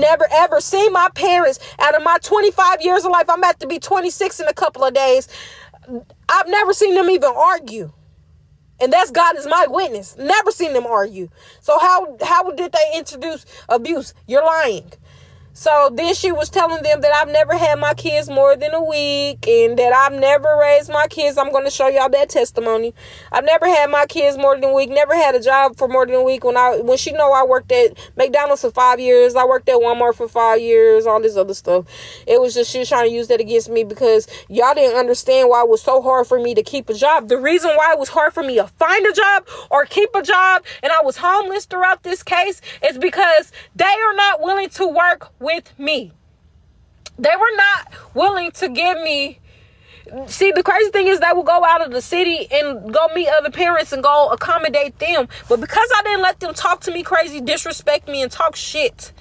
Never ever seen my parents out of my 25 years of life. I'm about to be 26 in a couple of days. I've never seen them even argue. And that's God is my witness. Never seen them argue. So how did they introduce abuse? You're lying. So then she was telling them that I've never had my kids more than a week and that I've never raised my kids. I'm going to show y'all that testimony. I've never had my kids more than a week, never had a job for more than a week. When she know I worked at McDonald's for 5 years, I worked at Walmart for 5 years, all this other stuff. It was just she was trying to use that against me because y'all didn't understand why it was so hard for me to keep a job. The reason why it was hard for me to find a job or keep a job and I was homeless throughout this case is because they are not willing to work with me. They were not willing to give me. See, the crazy thing is they will go out of the city and go meet other parents and go accommodate them. But because I didn't let them talk to me crazy, disrespect me, and talk shit,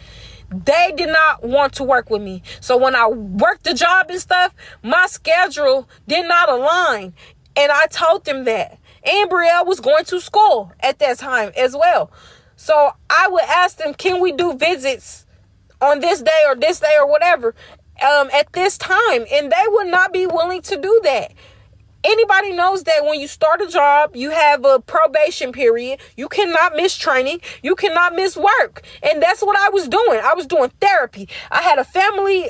they did not want to work with me. So when I worked the job and stuff, my schedule did not align. And I told them that. And Brielle was going to school at that time as well. So I would ask them, can we do visits on this day or whatever at this time? And they would not be willing to do that. Anybody knows that when you start a job, you have a probation period. You cannot miss training. You cannot miss work. And that's what I was doing. I was doing therapy. I had a family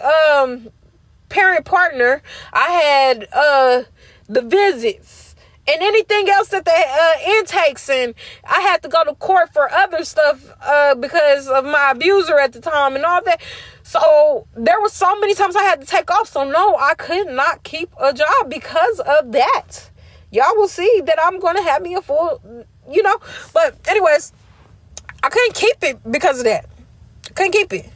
parent partner. I had the visits and anything else that they intakes, and I had to go to court for other stuff because of my abuser at the time and all that. So there were so many times I had to take off. So no, I could not keep a job because of that. Y'all will see that I'm going to have me a full, But anyways, I couldn't keep it because of that. Couldn't keep it.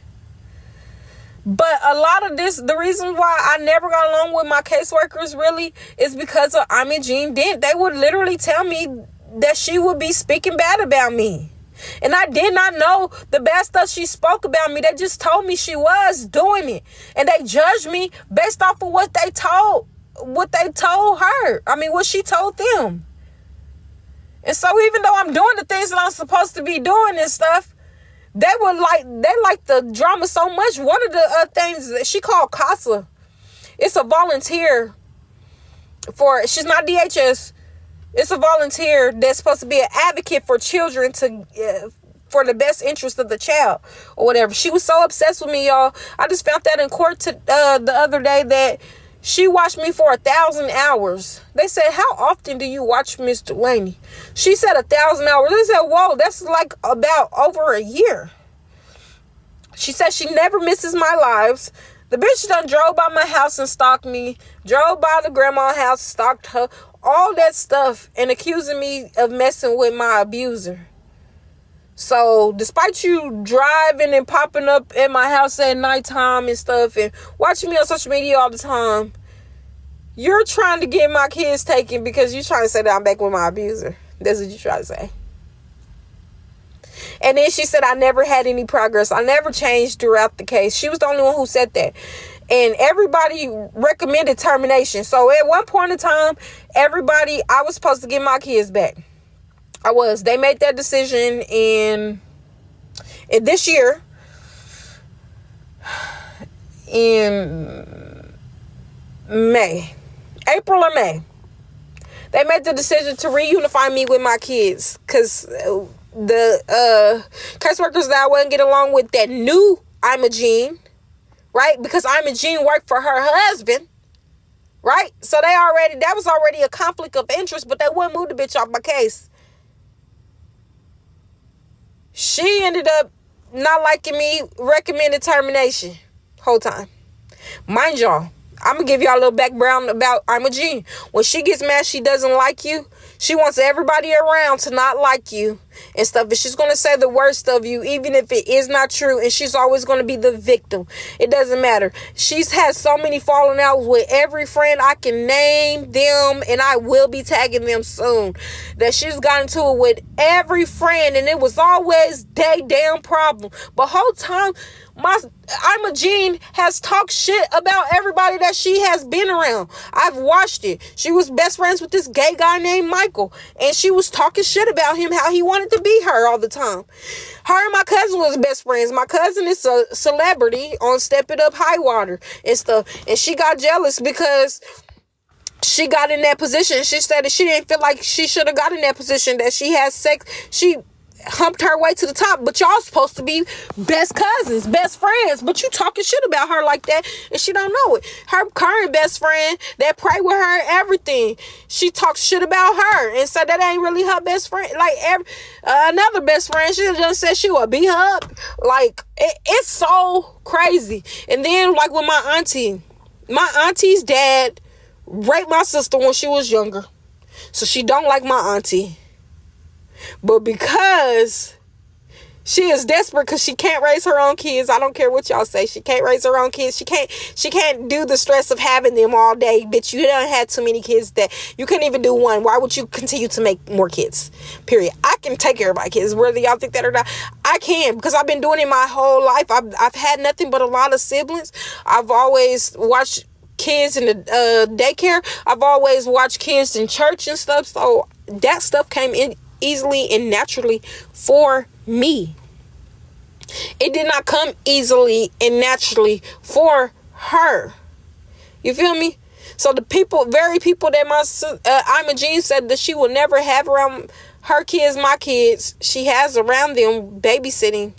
But a lot of this, the reason why I never got along with my caseworkers really is because of Imogene Dent. They would literally tell me that she would be speaking bad about me. And I did not know the bad stuff she spoke about me. They just told me she was doing it. And they judged me based off of what they told her. I mean, what she told them. And so even though I'm doing the things that I'm supposed to be doing and stuff, they like the drama so much. One of the things that she called CASA, it's a volunteer she's not DHS. It's a volunteer that's supposed to be an advocate for children for the best interest of the child or whatever. She was so obsessed with me, y'all. I just found that in court the other day that she watched me for 1,000 hours. They said, how often do you watch Miss Delaney? She said 1,000 hours. They said, whoa, that's like about over a year. She said she never misses my lives. The bitch done drove by my house and stalked me. Drove by the grandma's house, stalked her. All that stuff and accusing me of messing with my abuser. So despite you driving and popping up at my house at nighttime and stuff and watching me on social media all the time, you're trying to get my kids taken because you're trying to say that I'm back with my abuser. That's what you try to say. And then she said I never had any progress. I never changed throughout the case. She was the only one who said that. And everybody recommended termination. So at one point in time, I was supposed to get my kids back. They made that decision in this year, in April or May. They made the decision to reunify me with my kids because the caseworkers that I wouldn't get along with that knew Imogene, right? Because Imogene worked for her husband, right? So that was already a conflict of interest, but they wouldn't move the bitch off my case. She ended up not liking me, recommended termination whole time. Mind y'all, I'm going to give y'all a little background about Imogene. When she gets mad, she doesn't like you. She wants everybody around to not like you and stuff. But she's going to say the worst of you, even if it is not true. And she's always going to be the victim. It doesn't matter. She's had so many falling out with every friend. I can name them, and I will be tagging them soon. That she's gotten into it with every friend, and it was always they damn problem. But whole time, Imogene has talked shit about everybody that she has been around. I've watched it. She was best friends with this gay guy named Michael, and she was talking shit about him, how he wanted wanted to be her all the time. Her and my cousin was best friends. My cousin is a celebrity on Step It Up High Water and stuff. And she got jealous because she got in that position. She said that she didn't feel like she should have got in that position, that she has sex. She humped her way to the top, but y'all supposed to be best cousins, best friends, but you talking shit about her like that and she don't know it. Her current best friend that pray with her and everything, she talks shit about her and said that ain't really her best friend. Like another best friend, she just said she would beat her up. Like it's so crazy. And then like with my auntie's dad raped my sister when she was younger, so she don't like my auntie. But because she is desperate because she can't raise her own kids, I don't care what y'all say, she can't raise her own kids. She can't do the stress of having them all day. Bitch, you done had too many kids that you couldn't even do one. Why would you continue to make more kids? Period. I can take care of my kids, whether y'all think that or not. I can, because I've been doing it my whole life. I've had nothing but a lot of siblings. I've always watched kids in the daycare. I've always watched kids in church and stuff. So that stuff came in easily and naturally for me. It did not come easily and naturally for her. You feel me? So the very people that my Imogene said that she will never have around her kids, my kids, she has around them, babysitting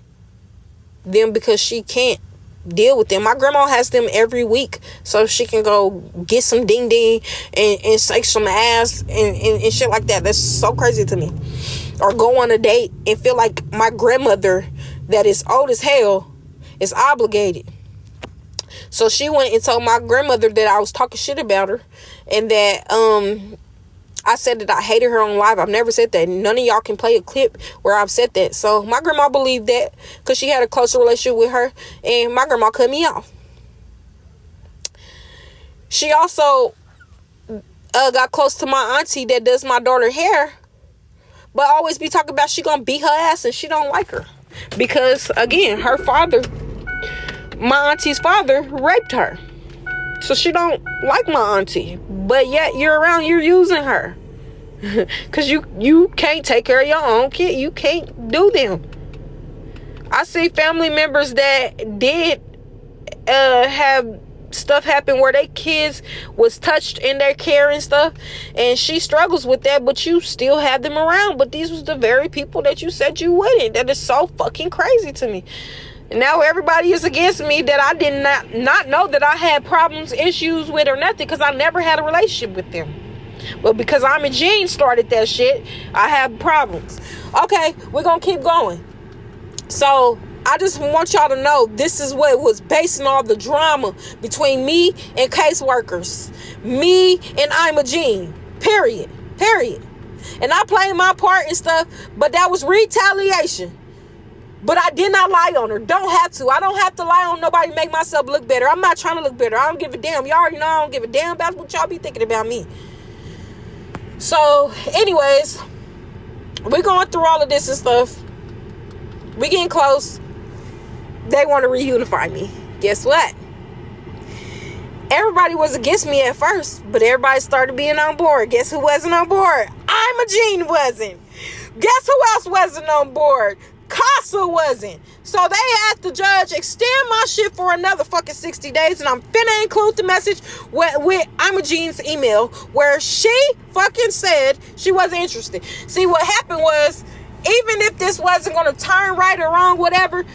them because she can't deal with them. My grandma has them every week so she can go get some ding ding and shake some ass and shit like that. That's so crazy to me. Or go on a date and feel like my grandmother that is old as hell is obligated. So she went and told my grandmother that I was talking shit about her and that I said that I hated her on live. I've never said that. None of y'all can play a clip where I've said that. So my grandma believed that because she had a closer relationship with her, and my grandma cut me off. She also got close to my auntie that does my daughter hair, but always be talking about she gonna beat her ass and she don't like her because, again, her father, my auntie's father, raped her. So she don't like my auntie, but yet you're around, you're using her because you can't take care of your own kid. You can't do them. I see family members that did have stuff happen where their kids was touched in their care and stuff, and she struggles with that, but you still have them around. But these was the very people that you said you wouldn't. That is so fucking crazy to me. And now everybody is against me that I did not know that I had problems, issues with or nothing, because I never had a relationship with them. But because Imogene started that shit, I have problems. Okay, we're going to keep going. So I just want y'all to know this is what was basing all the drama between me and caseworkers. Me and Imogene. Period. And I played my part and stuff, but that was retaliation. But I did not lie on her. Don't have to. I don't have to lie on nobody to make myself look better. I'm not trying to look better. I don't give a damn. Y'all already know I don't give a damn about what y'all be thinking about me. So, anyways, we're going through all of this and stuff. We getting close. They want to reunify me. Guess what? Everybody was against me at first, but everybody started being on board. Guess who wasn't on board? Imogene wasn't. Guess who else wasn't on board? Casa wasn't. So they had the judge extend my shit for another fucking 60 days, and I'm finna include the message with Imogene's email where she fucking said she wasn't interested. See, what happened was, even if this wasn't gonna turn right or wrong, whatever,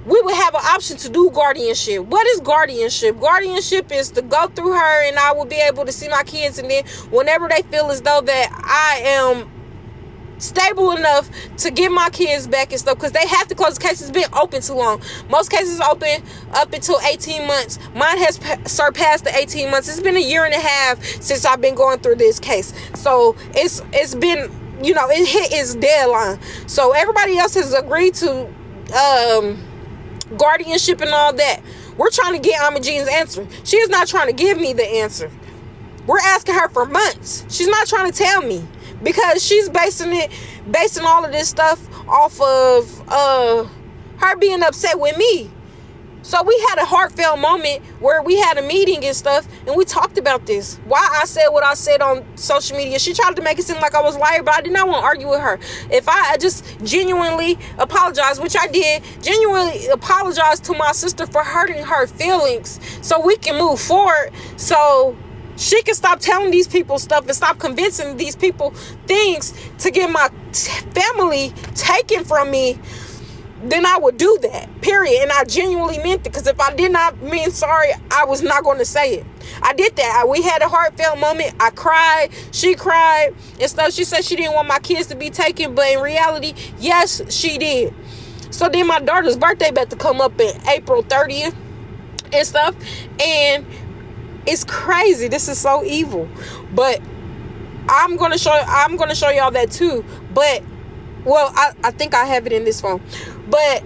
we would have an option to do guardianship. What is guardianship? Guardianship is to go through her and I will be able to see my kids, and then whenever they feel as though that I am stable enough to get my kids back and stuff, because they have to close the case. It's been open too long. Most cases open up until 18 months. Mine has surpassed the 18 months. It's been a year and a half since I've been going through this case. So it's been, you know, it hit its deadline. So everybody else has agreed to guardianship and all that. We're trying to get Imogene's answer. She is not trying to give me the answer. We're asking her for months. She's not trying to tell me, because she's basing all of this stuff off of her being upset with me. So we had a heartfelt moment where we had a meeting and stuff, and we talked about this. Why I said what I said on social media. She tried to make it seem like I was a liar, but I did not want to argue with her. If I just genuinely apologized, which I did, genuinely apologize to my sister for hurting her feelings so we can move forward, so she can stop telling these people stuff and stop convincing these people things to get my family taken from me, then I would do that, period. And I genuinely meant it, because if I did not mean sorry, I was not going to say it. I did that. We had a heartfelt moment. I cried. She cried and stuff. She said she didn't want my kids to be taken, but in reality, yes, she did. So then my daughter's birthday about to come up in April 30th and stuff, and it's crazy. This is so evil, but I'm gonna show y'all that too. But well, I think I have it in this phone, but